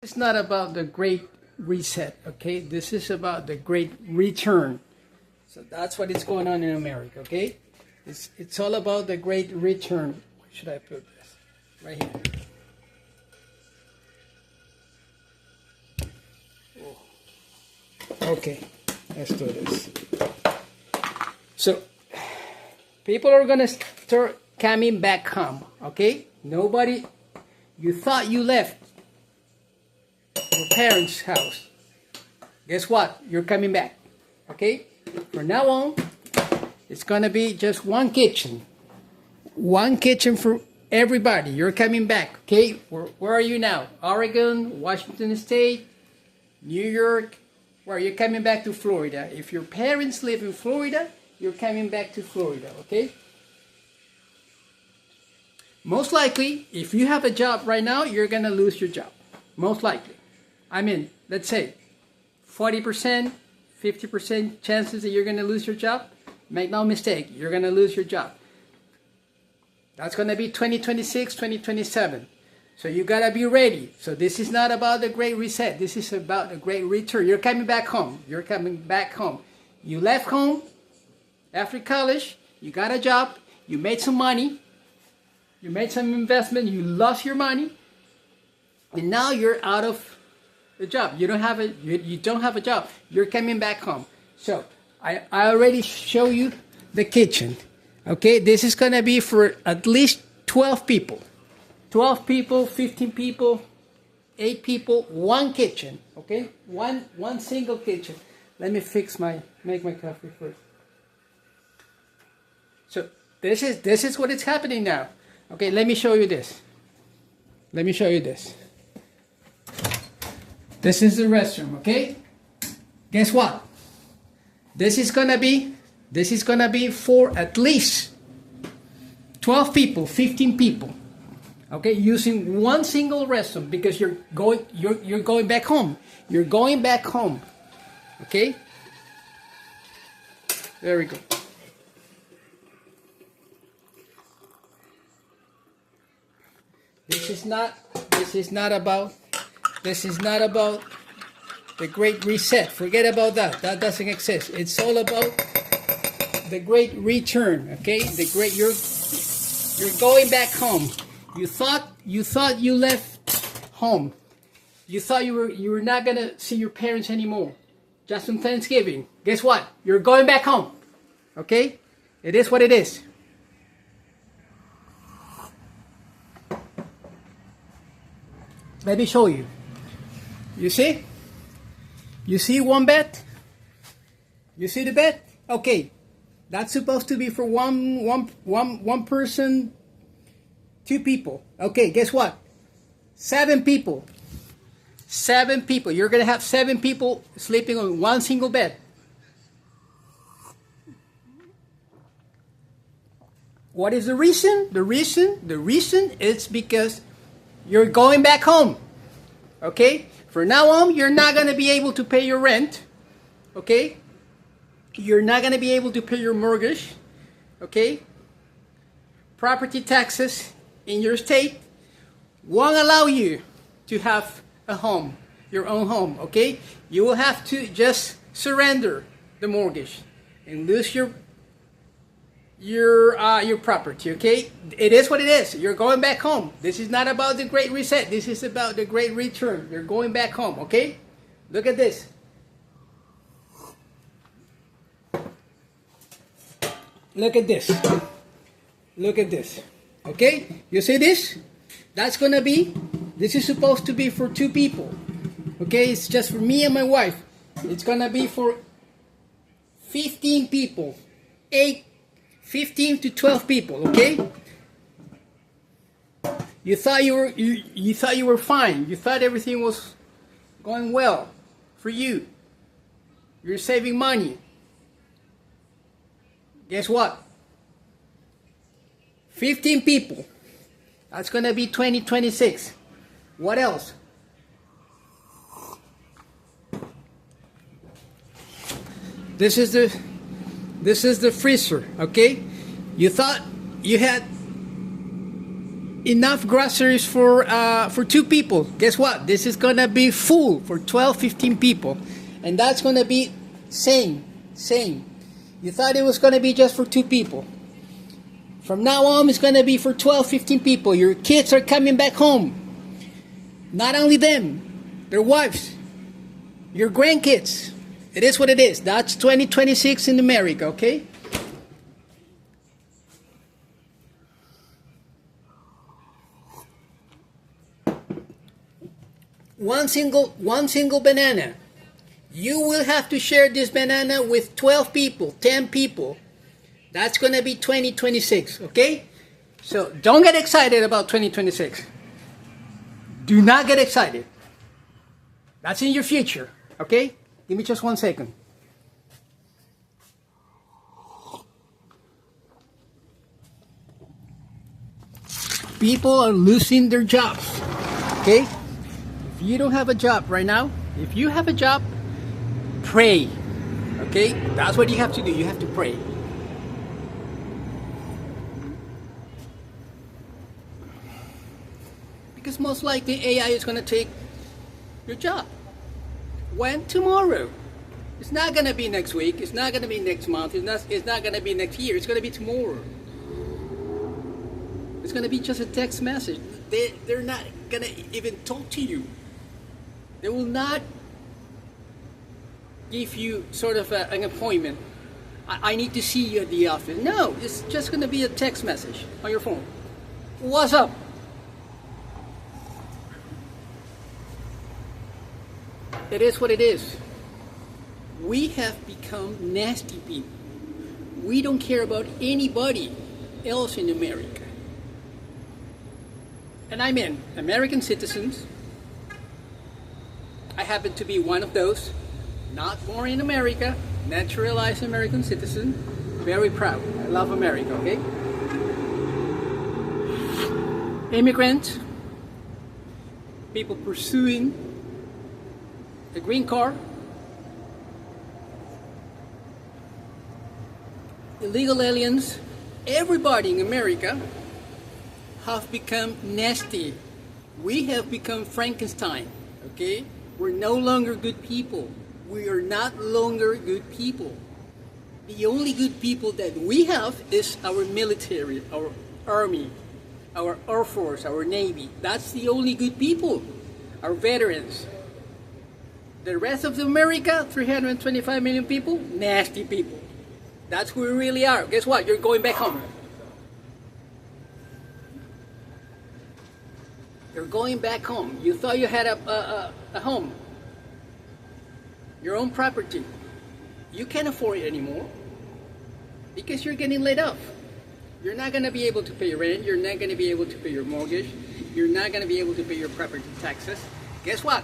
It's not about the great reset, okay? This is about the great return. So that's what is going on in America, okay? It's all about the great return. Where should I put this? Right here. Okay, let's do this. So, people are gonna start coming back home, okay? Nobody, you thought you left your parents' house. Guess what? You're coming back, okay? From now on, it's gonna be just one kitchen. One kitchen for everybody. You're coming back, okay? Where are you now? Oregon, Washington State, New York. Where you're coming back to Florida. If your parents live in Florida, you're coming back to Florida, okay? Most likely, if you have a job right now, you're gonna lose your job. Most likely. I mean, let's say 40%, 50% chances that you're gonna lose your job. Make no mistake, you're gonna lose your job. That's gonna be 2026, 2027. So you gotta be ready. So this is not about the great reset. This is about the great return. You're coming back home. You're coming back home. You left home after college. You got a job. You made some money. You made some investment. You lost your money, and now you're out of the job. You don't have a job. You're coming back home. So I already show you the kitchen. Okay, this is gonna be for at least 12 people. 12 people, 15 people, 8 people, one kitchen, okay? One single kitchen. Let me make my coffee first. So this is what is happening now. Okay, let me show you this. Let me show you this. This is the restroom, okay? Guess what? This is gonna be for at least 12 people, 15 people. Okay, using one single restroom because you're going back home. You're going back home. Okay? There we go. This is not about the great reset. Forget about that. That doesn't exist. It's all about the great return. Okay? You're going back home. You thought you left home. You thought you were not gonna see your parents anymore. Just on Thanksgiving. Guess what? You're going back home. Okay? It is what it is. Let me show you. You see? You see one bed? You see the bed? Okay. That's supposed to be for one person. 2 people. Okay, guess what? 7 people. 7 people. You're going to have 7 people sleeping on one single bed. What is the reason? The reason is because you're going back home. Okay? From now on, you're not going to be able to pay your rent. Okay? You're not going to be able to pay your mortgage. Okay? Property taxes in your state won't allow you to have a home, your own home, okay? You will have to just surrender the mortgage and lose your property, okay? It is what it is. You're going back home. This is not about the great reset. This is about the great return. You're going back home, okay? Look at this. Look at this. Look at this. Okay, you see this? This is supposed to be for 2 people. Okay, it's just for me and my wife. It's gonna be for 15 people. 15 to 12 people, okay? You thought you were fine. You thought everything was going well for you. You're saving money. Guess what? 15 people. That's gonna be 2026. What else? This is the freezer, okay? You thought you had enough groceries for 2 people. Guess what? This is gonna be full for 12, 15 people, and that's gonna be same. You thought it was gonna be just for 2 people. From now on, it's gonna be for 12, 15 people. Your kids are coming back home. Not only them, their wives, your grandkids. It is what it is. That's 2026 in America, okay? One single banana. You will have to share this banana with 12 people, 10 people. That's going to be 2026, okay? So don't get excited about 2026. Do not get excited. That's in your future, okay? Give me just 1 second. People are losing their jobs, okay? If you don't have a job right now, if you have a job, pray, okay? That's what you have to do. You have to pray. Because most likely AI is going to take your job. When? Tomorrow. It's not going to be next week. It's not going to be next month. It's not going to be next year. It's going to be tomorrow. It's going to be just a text message. They're not going to even talk to you. They will not give you sort of an appointment. I need to see you at the office. No, it's just going to be a text message on your phone. What's up? It is what it is. We have become nasty people. We don't care about anybody else in America. And I mean, American citizens. I happen to be one of those. Not born in America, naturalized American citizen. Very proud. I love America, okay? Immigrant. People pursuing the green card. Illegal aliens. Everybody in America have become nasty. We have become Frankenstein, okay? We're no longer good people. We are not longer good people. The only good people that we have is our military, our army, our Air Force, our Navy. That's the only good people. Our veterans. The rest of America, 325 million people, nasty people. That's who we really are. Guess what? You're going back home. You're going back home. You thought you had a home. Your own property. You can't afford it anymore because you're getting laid off. You're not going to be able to pay your rent. You're not going to be able to pay your mortgage. You're not going to be able to pay your property taxes. Guess what?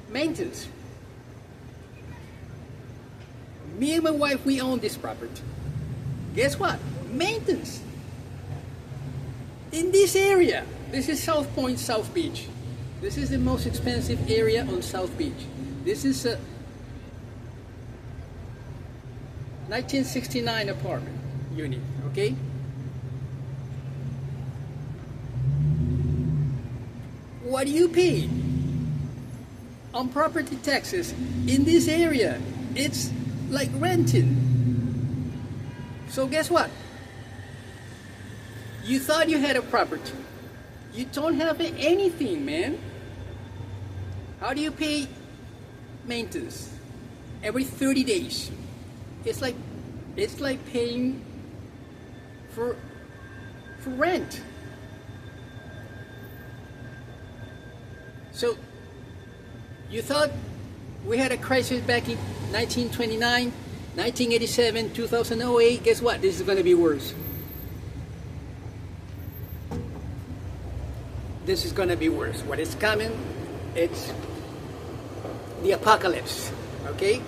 Maintenance. Me and my wife, we own this property. Guess what? Maintenance. In this area, this is South Point, South Beach. This is the most expensive area on South Beach. This is a 1969 apartment unit, okay? What do you pay on property taxes in this area? It's like renting. So guess what? You thought you had a property. You don't have anything, man. How do you pay maintenance? Every 30 days. It's like paying for rent. So you thought we had a crisis back in 1929, 1987, 2008. Guess what? This is going to be worse. This is going to be worse. What is coming? It's the apocalypse. Okay?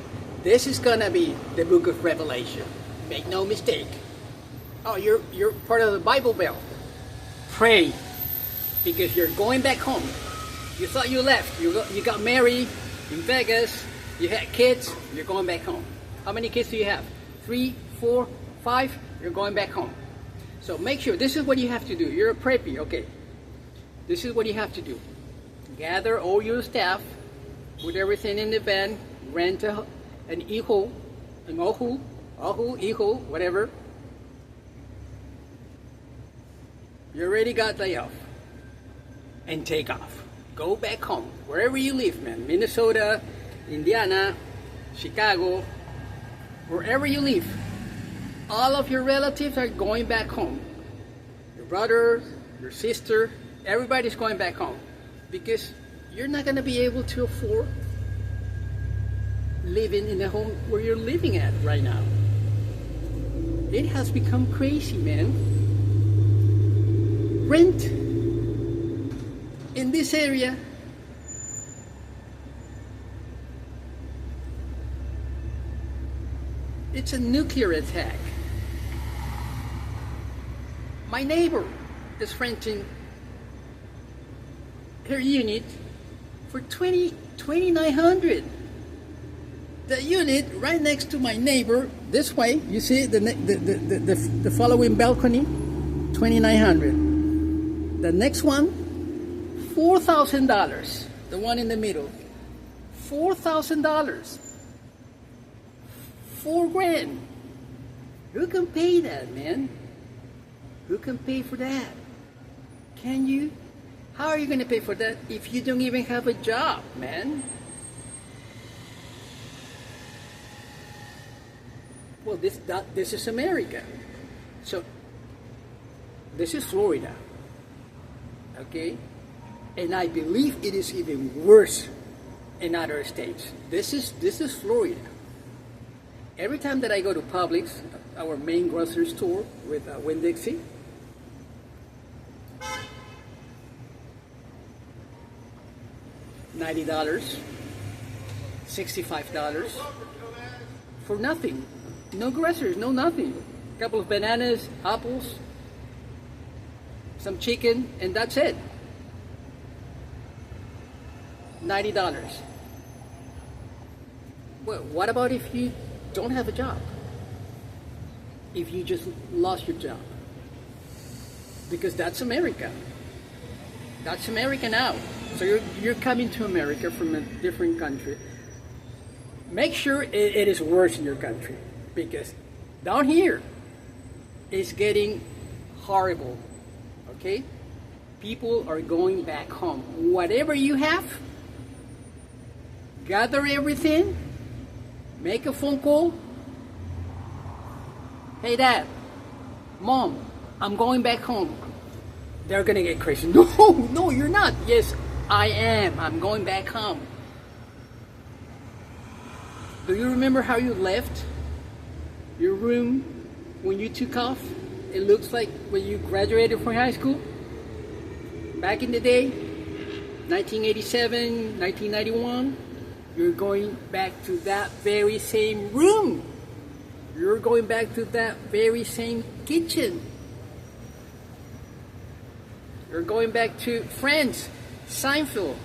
This is going to be the book of Revelation. Make no mistake. Oh, you're part of the Bible Belt. Pray, because you're going back home. You thought you left. You got married in Vegas. You had kids. You're going back home. How many kids do you have? 3, 4, 5? You're going back home. So make sure, this is what you have to do. You're a preppy, okay. This is what you have to do. Gather all your stuff, put everything in the van, rent an iho, an ohu, iho, whatever. You already got layoff. And take off. Go back home, wherever you live, man. Minnesota, Indiana, Chicago, wherever you live. All of your relatives are going back home. Your brother, your sister, everybody's going back home. Because you're not going to be able to afford living in the home where you're living at right now. It has become crazy, man. Rent in this area it's a nuclear attack. My neighbor is renting her unit for $2,900. The unit right next to my neighbor, this way, you see the following balcony, $2,900. The next one, $4,000. The one in the middle, $4,000. $4,000. Who can pay that, man? Who can pay for that? Can you? How are you going to pay for that if you don't even have a job, man? Well, this is America. So, this is Florida. Okay? And I believe it is even worse in other states. This is Florida. Every time that I go to Publix, our main grocery store with Winn-Dixie, $90, $65 for nothing. No groceries, no nothing. A couple of bananas, apples, some chicken, and that's it. $90. Well, what about if you don't have a job? If you just lost your job? Because that's America. That's America now. So you're coming to America from a different country. Make sure it is worse in your country, because down here it's getting horrible. Okay? People are going back home. Whatever you have, gather everything, make a phone call. Hey, Dad, Mom, I'm going back home. They're gonna get crazy. No, you're not. Yes, I am. I'm going back home. Do you remember how you left your room when you took off? It looks like when you graduated from high school. Back in the day, 1987, 1991, you're going back to that very same room. You're going back to that very same kitchen. You're going back to Friends, Seinfeld,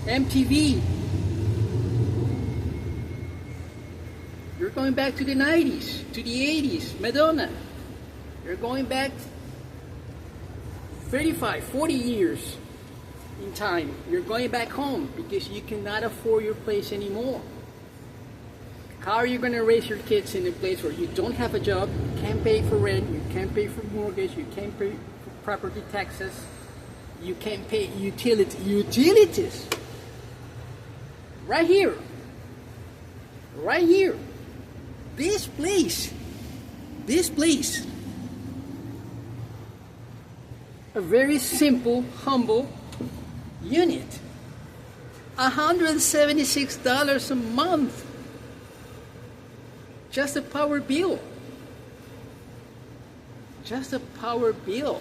MTV. You're going back to the 90s, to the 80s, Madonna. You're going back 35, 40 years in time. You're going back home because you cannot afford your place anymore. How are you going to raise your kids in a place where you don't have a job, you can't pay for rent, you can't pay for mortgage, you can't pay for property taxes, you can't pay utilities? Right here. Right here. This place. A very simple, humble unit. $176 a month. Just a power bill. Just a power bill.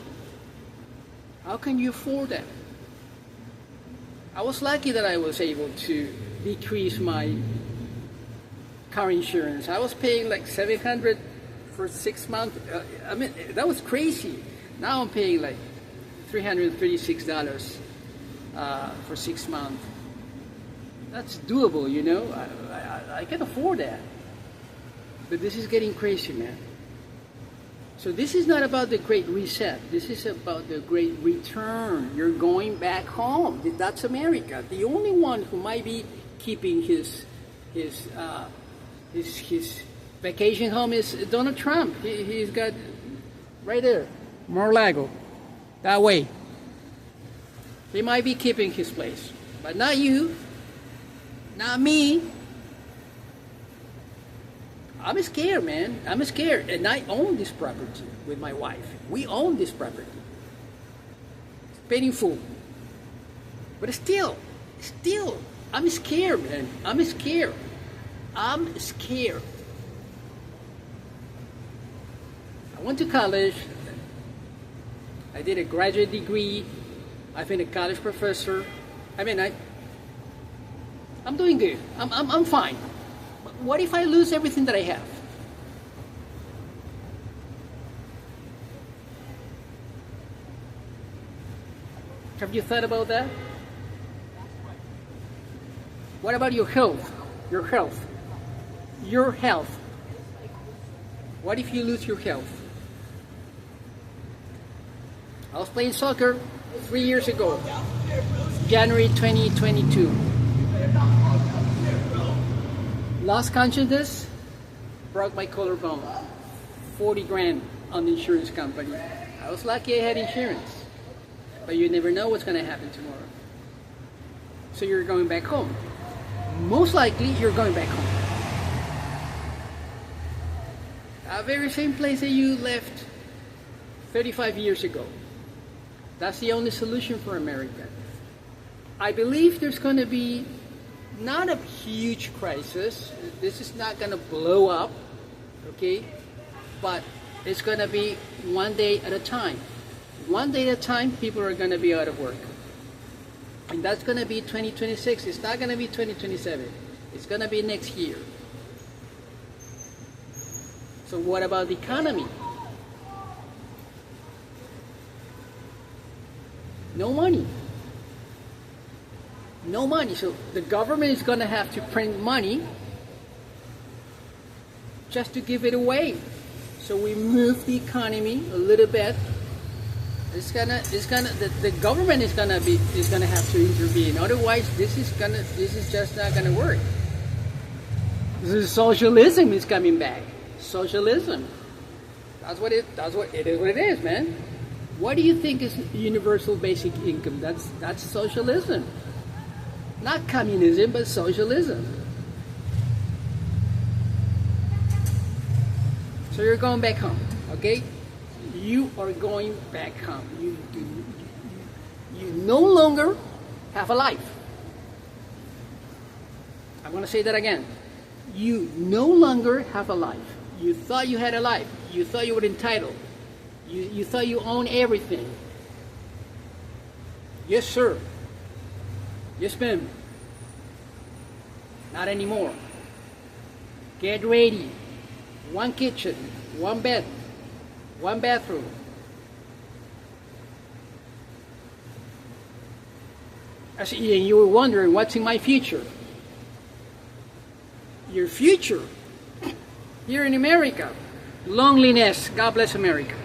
How can you afford that? I was lucky that I was able to decrease my car insurance. I was paying like $700 for 6 months. I mean, that was crazy. Now I'm paying like $336 for 6 months. That's doable, you know. I can afford that. But this is getting crazy, man. So this is not about the great reset. This is about the great return. You're going back home. That's America. The only one who might be keeping his vacation home is Donald Trump. He's got right there, Mar-a-Lago, that way. He might be keeping his place, but not you, not me. I'm scared, man. I'm scared. And I own this property with my wife. We own this property. It's painful. But still, I'm scared, man. I'm scared. I'm scared. I went to college. I did a graduate degree. I've been a college professor. I mean, I'm doing good. I'm fine. What if I lose everything that I have? Have you thought about that? What about your health? Your health. Your health. What if you lose your health? I was playing soccer 3 years ago, January 2022. Lost consciousness, broke my collarbone, 40 grand on the insurance company. I was lucky I had insurance, but you never know what's going to happen tomorrow. So you're going back home. Most likely you're going back home. The very same place that you left 35 years ago. That's the only solution for America. I believe there's going to be not a huge crisis. This is not going to blow up, okay? But it's going to be one day at a time. One day at a time, people are going to be out of work. And that's going to be 2026. It's not going to be 2027. It's going to be next year. So what about the economy? No money. No money. So the government is going to have to print money just to give it away. So we move the economy a little bit. The government is gonna have to intervene. Otherwise, this is just not gonna work. Socialism is coming back. Socialism. That's what it is, man. What do you think is universal basic income? That's socialism. Not communism, but socialism. So you're going back home, okay? You are going back home. You no longer have a life. I'm going to say that again. You no longer have a life. You thought you had a life. You thought you were entitled. You thought you owned everything. Yes, sir. Yes, ma'am. Not anymore. Get ready. One kitchen, one bed, one bathroom. And you were wondering, what's in my future? Your future here in America. Loneliness. God bless America.